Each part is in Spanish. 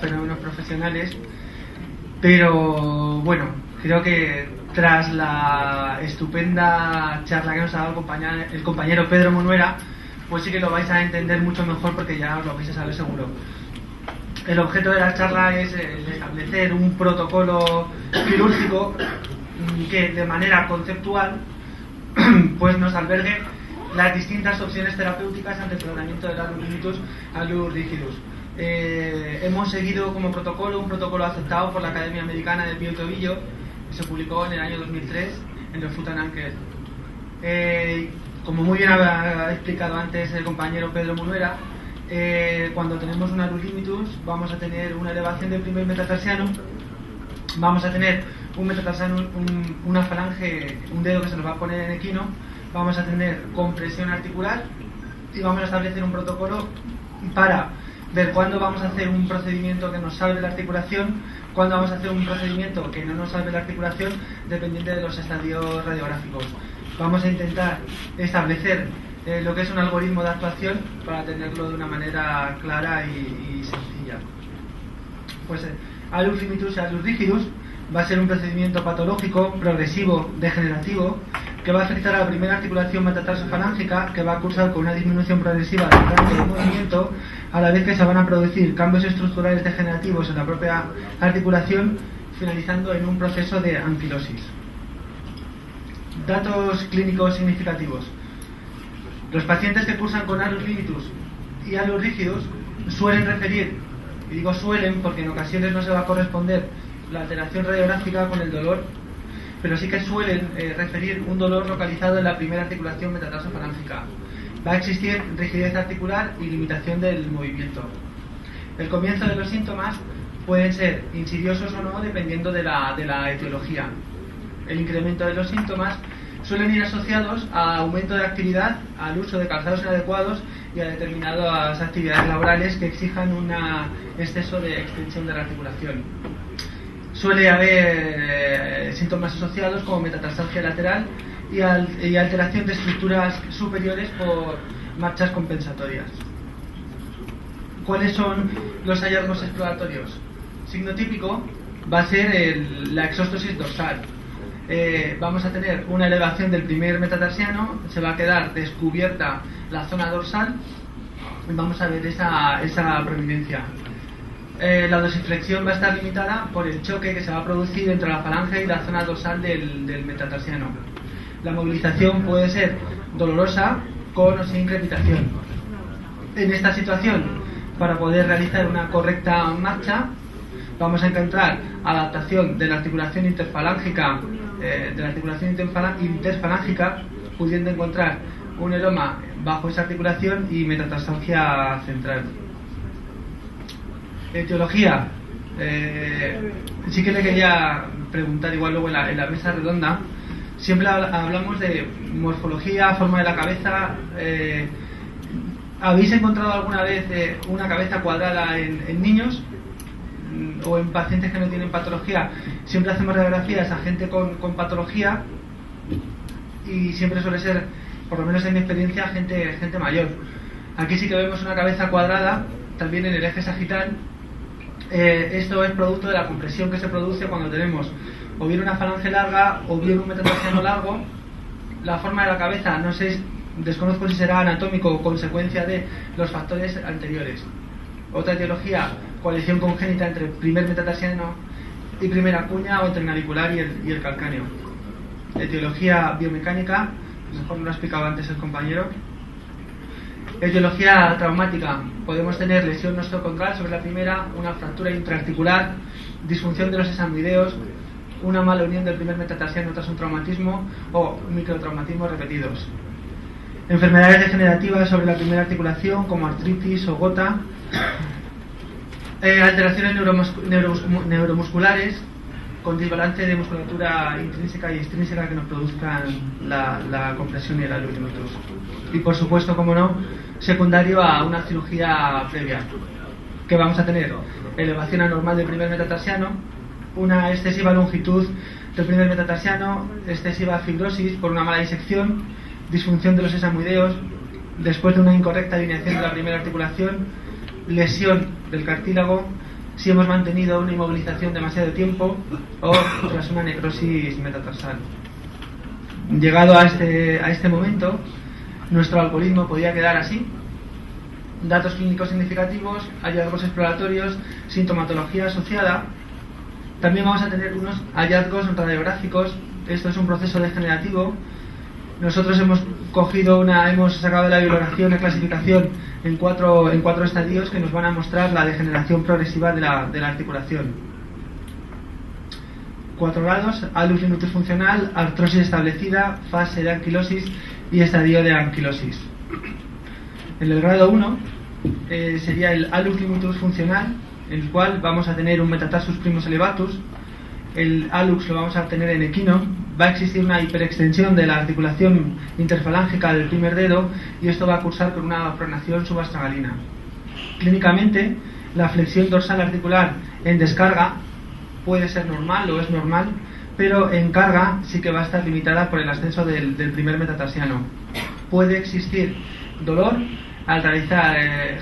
fenómenos profesionales, pero bueno, creo que tras la estupenda charla que nos ha dado el compañero Pedro Munuera, pues sí que lo vais a entender mucho mejor porque ya os lo vais a saber seguro. El objeto de la charla es establecer un protocolo quirúrgico que de manera conceptual pues nos albergue las distintas opciones terapéuticas ante el tratamiento del Alus limitus, Alus rigidus. Hemos seguido como protocolo un protocolo aceptado por la Academia Americana de Pie y Tobillo, que se publicó en el año 2003 en el Foot and Ankle. Como muy bien ha explicado antes el compañero Pedro Munuera, cuando tenemos un Alus limitus vamos a tener una elevación del primer metatarsiano, vamos a tener un metatarsiano, una falange, un dedo que se nos va a poner en equino, vamos a tener compresión articular y vamos a establecer un protocolo para ver cuándo vamos a hacer un procedimiento que nos salve la articulación, cuándo vamos a hacer un procedimiento que no nos salve la articulación, dependiente de los estadios radiográficos. Vamos a intentar establecer lo que es un algoritmo de actuación para tenerlo de una manera clara y sencilla. Pues Alus limitus y Alus rigidus va a ser un procedimiento patológico, progresivo, degenerativo, que va a afectar a la primera articulación metatarso-falángica, que va a cursar con una disminución progresiva del rango de movimiento, a la vez que se van a producir cambios estructurales degenerativos en la propia articulación, finalizando en un proceso de anquilosis. Datos clínicos significativos. Los pacientes que cursan con Alus limitus y Alus rigidus suelen referir, y digo suelen porque en ocasiones no se va a corresponder la alteración radiográfica con el dolor, pero sí que suelen referir un dolor localizado en la primera articulación metatarso-falángica. Va a existir rigidez articular y limitación del movimiento. El comienzo de los síntomas pueden ser insidiosos o no, dependiendo de la etiología. El incremento de los síntomas suelen ir asociados a aumento de actividad, al uso de calzados inadecuados y a determinadas actividades laborales que exijan un exceso de extensión de la articulación. Suele haber síntomas asociados como metatarsalgia lateral y alteración de estructuras superiores por marchas compensatorias. ¿Cuáles son los hallazgos exploratorios? Signo típico va a ser la exóstosis dorsal. Vamos a tener una elevación del primer metatarsiano, se va a quedar descubierta la zona dorsal y vamos a ver esa prominencia. La dorsiflexión va a estar limitada por el choque que se va a producir entre la falange y la zona dorsal del metatarsiano. La movilización puede ser dolorosa, con o sin crepitación. En esta situación, para poder realizar una correcta marcha, vamos a encontrar adaptación de la articulación interfalángica, pudiendo encontrar un edema bajo esa articulación y metatarsalgia central. Etiología. Sí que le quería preguntar, igual luego en la mesa redonda, siempre hablamos de morfología, forma de la cabeza. ¿Habéis encontrado alguna vez una cabeza cuadrada en niños o en pacientes que no tienen patología? Siempre hacemos radiografías a gente con patología y siempre suele ser, por lo menos en mi experiencia, gente mayor. Aquí sí que vemos una cabeza cuadrada, también en el eje sagital. Esto es producto de la compresión que se produce cuando tenemos o bien una falange larga o bien un metatarsiano largo. La forma de la cabeza, no sé, desconozco si será anatómico o consecuencia de los factores anteriores. Otra etiología, coalición congénita entre primer metatarsiano y primera cuña, o entre el navicular y el calcáneo. Etiología biomecánica, mejor no lo ha explicado antes el compañero. Etiología traumática, podemos tener lesión nostrocondral sobre la primera, una fractura intraarticular, disfunción de los sesamoideos, una mala unión del primer metatarsiano tras un traumatismo o microtraumatismos repetidos. Enfermedades degenerativas sobre la primera articulación como artritis o gota. Alteraciones neuromusculares con desbalance de musculatura intrínseca y extrínseca que nos produzcan la compresión y el Alus limitus. Y por supuesto, como no, secundario a una cirugía previa, que vamos a tener elevación anormal del primer metatarsiano, una excesiva longitud del primer metatarsiano, excesiva fibrosis por una mala disección, disfunción de los sesamoideos, después de una incorrecta alineación de la primera articulación, lesión del cartílago, si hemos mantenido una inmovilización demasiado tiempo o tras una necrosis metatarsal. Llegado a este momento, nuestro algoritmo podría quedar así: datos clínicos significativos, hallazgos exploratorios, sintomatología asociada. También vamos a tener unos hallazgos radiográficos. Esto es un proceso degenerativo. Nosotros hemos sacado de la bibliografía una clasificación en cuatro estadios que nos van a mostrar la degeneración progresiva de la articulación. 4 grados: hallux limitus funcional, artrosis establecida, fase de anquilosis y estadio de anquilosis. En el grado 1 sería el hallux limitus funcional, en el cual vamos a tener un metatarsus primus elevatus. El hallux lo vamos a tener en equino. Va a existir una hiperextensión de la articulación interfalángica del primer dedo y esto va a cursar con una pronación subastragalina. Clínicamente, la flexión dorsal articular en descarga puede ser normal o es normal, pero en carga sí que va a estar limitada por el ascenso del primer metatarsiano. Puede existir dolor al realizar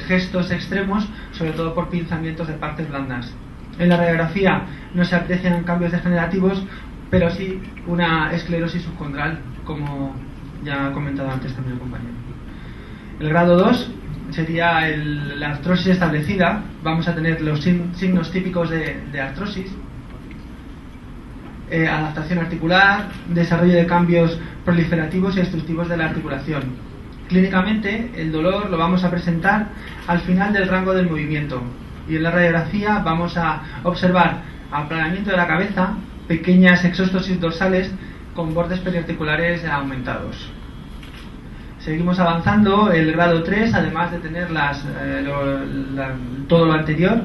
gestos extremos, sobre todo por pinzamientos de partes blandas. En la radiografía no se aprecian cambios degenerativos, pero sí una esclerosis subcondral, como ya ha comentado antes también el compañero. El grado 2 sería la artrosis establecida. Vamos a tener los signos típicos de artrosis: adaptación articular, desarrollo de cambios proliferativos y destructivos de la articulación. Clínicamente, el dolor lo vamos a presentar al final del rango del movimiento, y en la radiografía vamos a observar aplanamiento de la cabeza, pequeñas exostosis dorsales con bordes periarticulares aumentados. Seguimos avanzando. El grado 3, además de tener todo lo anterior,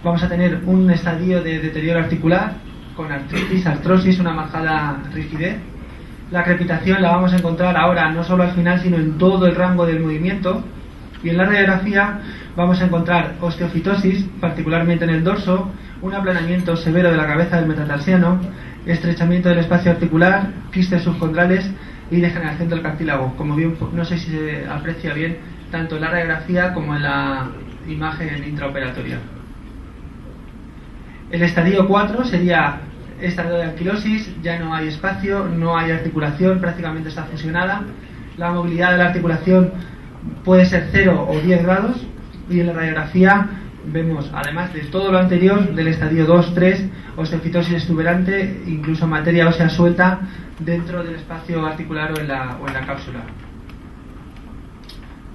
vamos a tener un estadio de deterioro articular con artritis, artrosis, una marcada rigidez. La crepitación la vamos a encontrar ahora no solo al final, sino en todo el rango del movimiento. Y en la radiografía vamos a encontrar osteofitosis, particularmente en el dorso, un aplanamiento severo de la cabeza del metatarsiano, estrechamiento del espacio articular, quistes subcondrales y degeneración del cartílago. Como bien, no sé si se aprecia bien tanto en la radiografía como en la imagen intraoperatoria. El estadio 4 sería estadio de anquilosis. Ya no hay espacio, no hay articulación, prácticamente está fusionada. La movilidad de la articulación puede ser 0 o 10 grados, y en la radiografía vemos, además de todo lo anterior, del estadio 2-3, osteofitosis exuberante, incluso materia ósea suelta dentro del espacio articular o en la cápsula.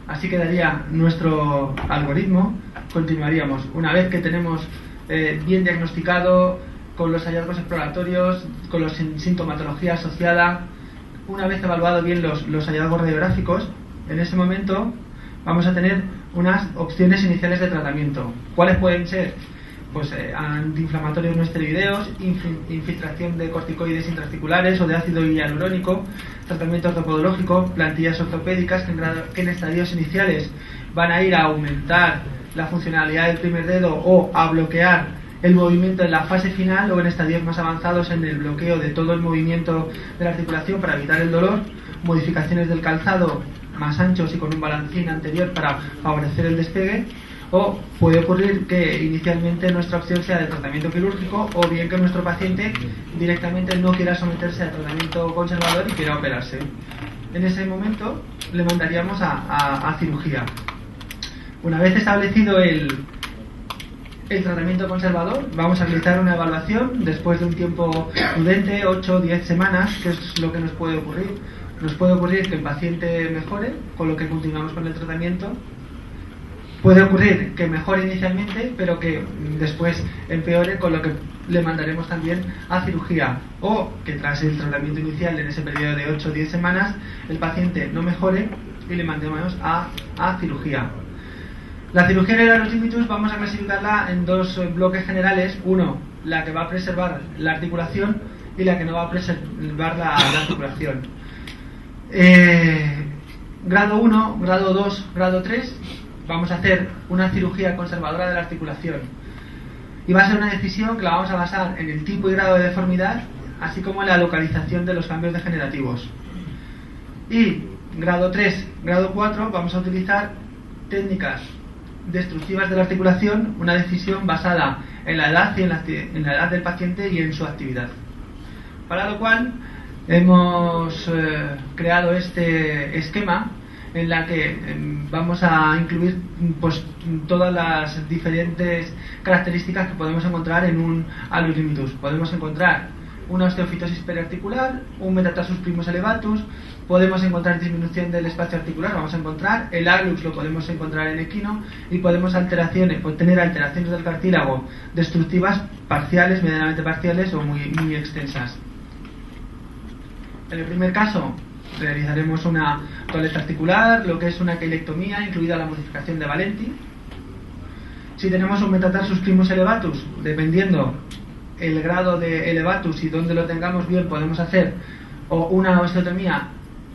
Así quedaría nuestro algoritmo. Continuaríamos. Una vez que tenemos bien diagnosticado, con los hallazgos exploratorios, con la sintomatología asociada, una vez evaluado bien los hallazgos radiográficos, en ese momento vamos a tener unas opciones iniciales de tratamiento. ¿Cuáles pueden ser? Pues antiinflamatorios no esteroideos, infiltración de corticoides intraarticulares o de ácido hialurónico, tratamiento ortopodológico, plantillas ortopédicas que en estadios iniciales van a ir a aumentar la funcionalidad del primer dedo o a bloquear el movimiento en la fase final, o en estadios más avanzados en el bloqueo de todo el movimiento de la articulación para evitar el dolor, modificaciones del calzado más anchos y con un balancín anterior para favorecer el despegue. O puede ocurrir que inicialmente nuestra opción sea de tratamiento quirúrgico, o bien que nuestro paciente directamente no quiera someterse a tratamiento conservador y quiera operarse. En ese momento le mandaríamos a cirugía. Una vez establecido el tratamiento conservador, vamos a realizar una evaluación después de un tiempo prudente, 8 o 10 semanas, que es lo que nos puede ocurrir. Nos puede ocurrir que el paciente mejore, con lo que continuamos con el tratamiento. Puede ocurrir que mejore inicialmente, pero que después empeore, con lo que le mandaremos también a cirugía. O que tras el tratamiento inicial, en ese periodo de 8 o 10 semanas, el paciente no mejore y le mandemos a cirugía. La cirugía de hallux limitus vamos a clasificarla en dos bloques generales. Uno, la que va a preservar la articulación, y la que no va a preservar la articulación. Grado 1, grado 2, grado 3, vamos a hacer una cirugía conservadora de la articulación. Y va a ser una decisión que la vamos a basar en el tipo y grado de deformidad, así como en la localización de los cambios degenerativos. Y grado 3, grado 4, vamos a utilizar técnicas destructivas de la articulación, una decisión basada en la edad, en la edad del paciente y en su actividad. Para lo cual hemos creado este esquema en la que vamos a incluir pues todas las diferentes características que podemos encontrar en un alus limitus. Podemos encontrar una osteofitosis periarticular, un metatarsus primus elevatus, podemos encontrar disminución del espacio articular, vamos a encontrar el alux, lo podemos encontrar en equino, y podemos tener alteraciones del cartílago destructivas parciales, medianamente parciales o muy extensas. En el primer caso realizaremos una toaleta articular, lo que es una queilectomía, incluida la modificación de Valenti. Si tenemos un metatarsus primus elevatus, dependiendo el grado de elevatus y dónde lo tengamos bien, podemos hacer o una osteotomía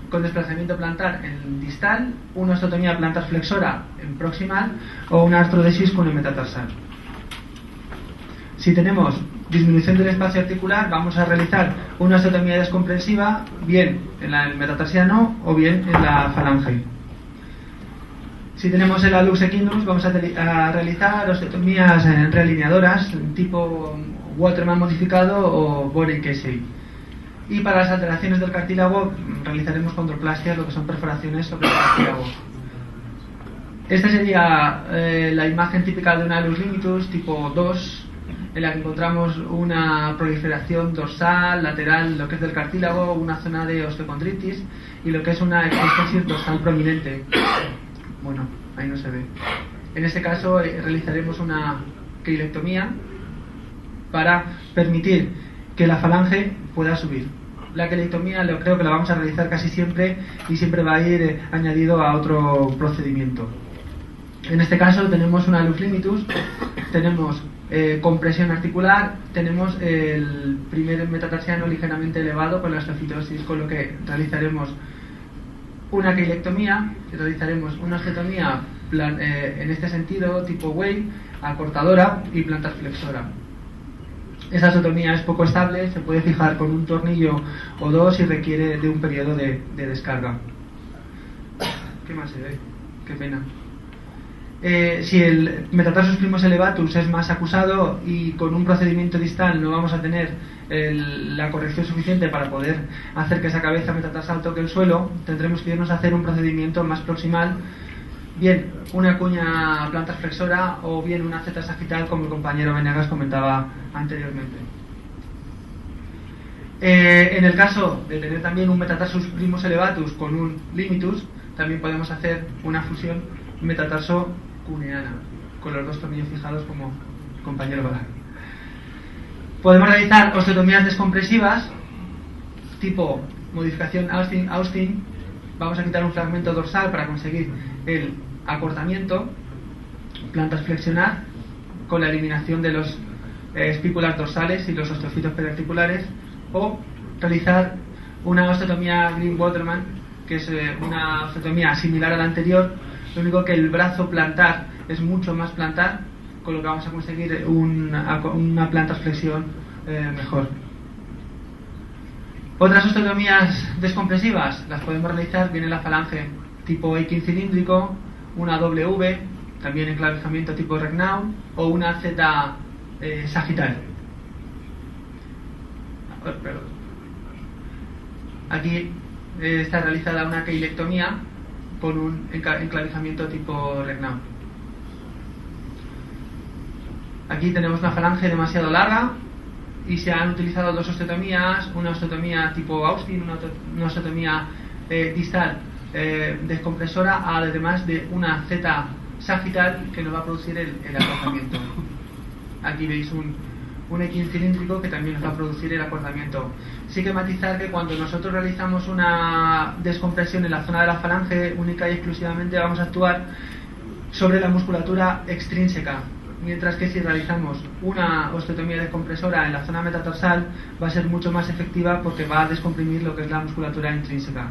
con desplazamiento plantar en distal, una osteotomía plantar flexora en proximal o una artrodesis con el metatarsal. Si tenemos disminución del espacio articular, vamos a realizar una osteotomía descomprensiva, bien en el metatarsiano o bien en la falange. Si tenemos el alux equinus, vamos a realizar osteotomías realineadoras tipo Waterman modificado o Borey-Kesey. Y para las alteraciones del cartílago realizaremos condroplastias, lo que son perforaciones sobre el cartílago. Esta sería la imagen típica de un alus limitus tipo 2, en la que encontramos una proliferación dorsal, lateral, lo que es del cartílago, una zona de osteocondritis y lo que es una extensión dorsal prominente. Bueno, ahí no se ve. En este caso realizaremos una queilectomía para permitir que la falange pueda subir. La queilectomía creo que la vamos a realizar casi siempre y siempre va a ir añadido a otro procedimiento. En este caso tenemos un alus limitus, tenemos compresión articular, tenemos el primer metatarsiano ligeramente elevado con la osteofitosis, con lo que realizaremos una queilectomía, realizaremos una osteotomía en este sentido tipo Weil, acortadora y plantar flexora. Esa osteotomía es poco estable, se puede fijar con un tornillo o dos y requiere de un periodo de descarga. ¿Qué más se ve? Qué pena. Si el metatarsus primus elevatus es más acusado y con un procedimiento distal no vamos a tener la corrección suficiente para poder hacer que esa cabeza metatarsal toque el suelo, tendremos que irnos a hacer un procedimiento más proximal, bien una cuña plantar flexora o bien una zeta sagital, como el compañero Venegas comentaba anteriormente. En el caso de tener también un metatarsus primus elevatus con un limitus, también podemos hacer una fusión metatarso cuneana con los dos tornillos fijados como el compañero Balar. Podemos realizar osteotomías descompresivas tipo modificación Austin. Vamos a quitar un fragmento dorsal para conseguir el acortamiento, plantas flexionar con la eliminación de los espículas dorsales y los osteofitos periarticulares, o realizar una osteotomía Green-Waterman, que es una osteotomía similar a la anterior, lo único que el brazo plantar es mucho más plantar, con lo que vamos a conseguir una plantarflexión mejor. Otras osteotomías descompresivas las podemos realizar bien en la falange tipo Aiken cilíndrico, una W, también enclavijamiento tipo Regnault, o una Z sagital. Aquí está realizada una queilectomía con un enclavijamiento tipo Regnault. Aquí tenemos una falange demasiado larga y se han utilizado dos osteotomías, una osteotomía tipo Austin, una osteotomía distal descompresora, además de una Z sagital que nos va a producir el acortamiento. Aquí veis un equín cilíndrico que también nos va a producir el acortamiento. Sí que matizar que cuando nosotros realizamos una descompresión en la zona de la falange, única y exclusivamente vamos a actuar sobre la musculatura extrínseca, mientras que si realizamos una osteotomía descompresora en la zona metatarsal va a ser mucho más efectiva porque va a descomprimir lo que es la musculatura intrínseca,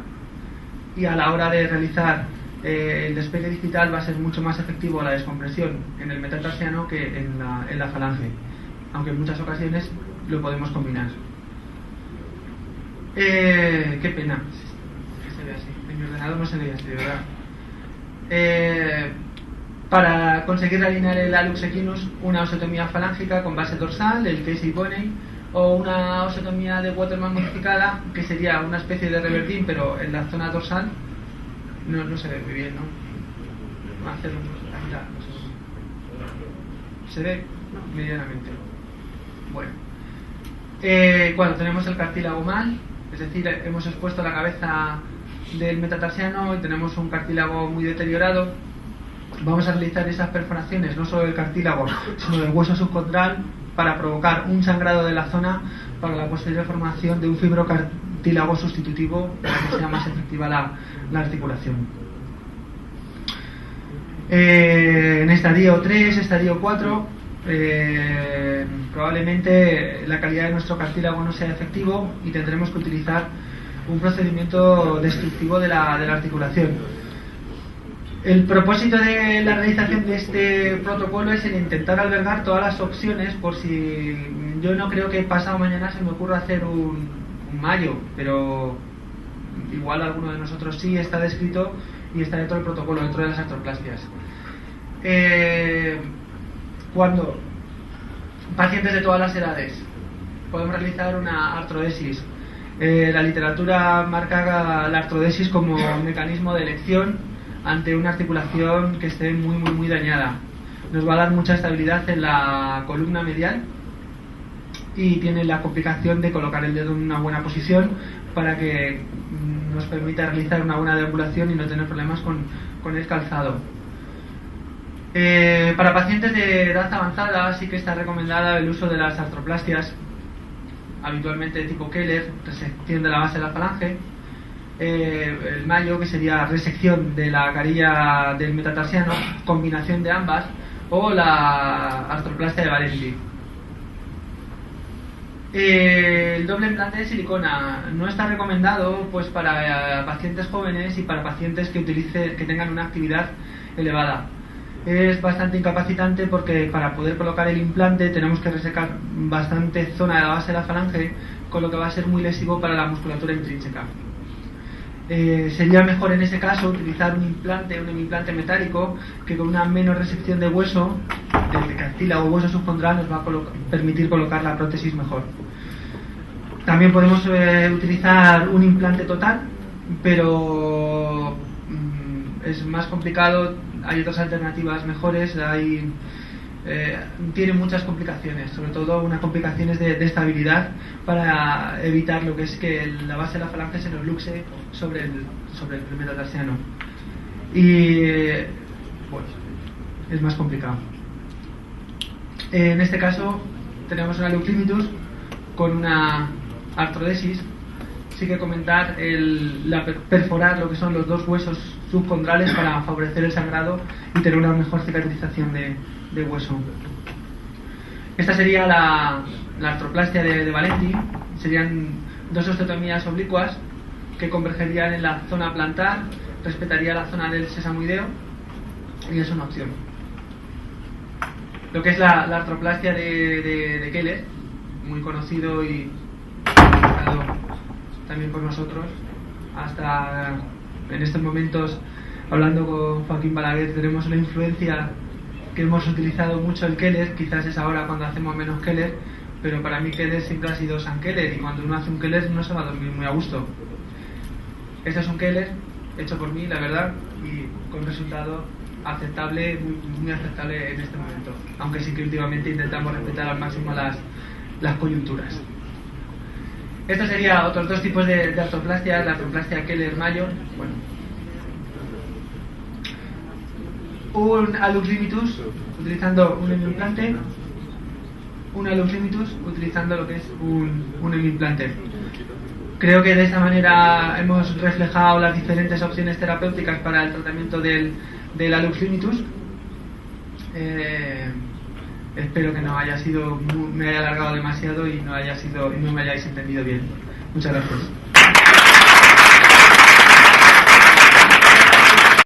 y a la hora de realizar el despegue digital va a ser mucho más efectivo la descompresión en el metatarsiano que en la falange, aunque en muchas ocasiones lo podemos combinar. Qué pena que se ve así, en mi ordenador no se ve así, de verdad. Para conseguir alinear el hallux equinus, una osteotomía falángica con base dorsal, el Casey Boney, o una osteotomía de Waterman modificada, que sería una especie de reverdín, pero en la zona dorsal. No se ve muy bien, ¿no? Se ve medianamente. Bueno, cuando tenemos el cartílago mal, es decir, hemos expuesto la cabeza del metatarsiano y tenemos un cartílago muy deteriorado, vamos a realizar esas perforaciones, no solo del cartílago, sino del hueso subcondral, para provocar un sangrado de la zona para la posterior formación de un fibrocartílago sustitutivo para que sea más efectiva la articulación. En estadio 3, estadio 4, probablemente la calidad de nuestro cartílago no sea efectivo y tendremos que utilizar un procedimiento destructivo de la articulación. El propósito de la realización de este protocolo es el intentar albergar todas las opciones, por si yo no creo que pasado mañana se me ocurra hacer un mayo, pero igual alguno de nosotros sí, está descrito y está dentro del protocolo, dentro de las artroplastias. Cuando pacientes de todas las edades podemos realizar una artrodesis. La literatura marca la artrodesis como mecanismo de elección ante una articulación que esté muy dañada. Nos va a dar mucha estabilidad en la columna medial y tiene la complicación de colocar el dedo en una buena posición para que nos permita realizar una buena deambulación y no tener problemas con el calzado. Para pacientes de edad avanzada sí que está recomendada el uso de las artroplastias, habitualmente de tipo Keller, resección de la base de la falange, el mayo, que sería resección de la carilla del metatarsiano, combinación de ambas, o la artroplastia de Valenti. El doble implante de silicona no está recomendado pues para pacientes jóvenes y para pacientes que tengan una actividad elevada. Es bastante incapacitante porque para poder colocar el implante tenemos que resecar bastante zona de la base de la falange, con lo que va a ser muy lesivo para la musculatura intrínseca. Sería mejor en ese caso utilizar un implante metálico, que con una menor resección de hueso, del cartílago o hueso subcondral, nos va a permitir colocar la prótesis mejor. También podemos utilizar un implante total, pero es más complicado. Hay otras alternativas mejores, tiene muchas complicaciones, sobre todo unas complicaciones de estabilidad, para evitar lo que es que la base de la falange se nos luxe sobre el metatarsiano, y pues es más complicado. En este caso tenemos una hallux limitus con una artrodesis. Sí que comentar perforar lo que son los dos huesos subcondrales para favorecer el sangrado y tener una mejor cicatrización de hueso. Esta sería la artroplastia de Valenti. Serían dos osteotomías oblicuas que convergerían en la zona plantar, respetaría la zona del sesamoideo, y es una opción. Lo que es la artroplastia de Keller, muy conocido y utilizado también por nosotros. Hasta en estos momentos, hablando con Joaquín Balaguer, tenemos una influencia que hemos utilizado mucho el Keller. Quizás es ahora cuando hacemos menos Keller, pero para mí Keller siempre ha sido San Keller, y cuando uno hace un Keller no se va a dormir muy a gusto. Este es un Keller hecho por mí, la verdad, y con resultado aceptable, muy aceptable en este momento, aunque sí que últimamente intentamos respetar al máximo las coyunturas. Estos serían otros dos tipos de artroplastia, la artroplastia Keller-Mayor. Bueno, un hallux limitus utilizando un hemiimplante, un hallux limitus utilizando lo que es un hemiimplante. Creo que de esta manera hemos reflejado las diferentes opciones terapéuticas para el tratamiento del hallux limitus. Espero que no haya sido me haya alargado demasiado y no me hayáis entendido bien. Muchas gracias.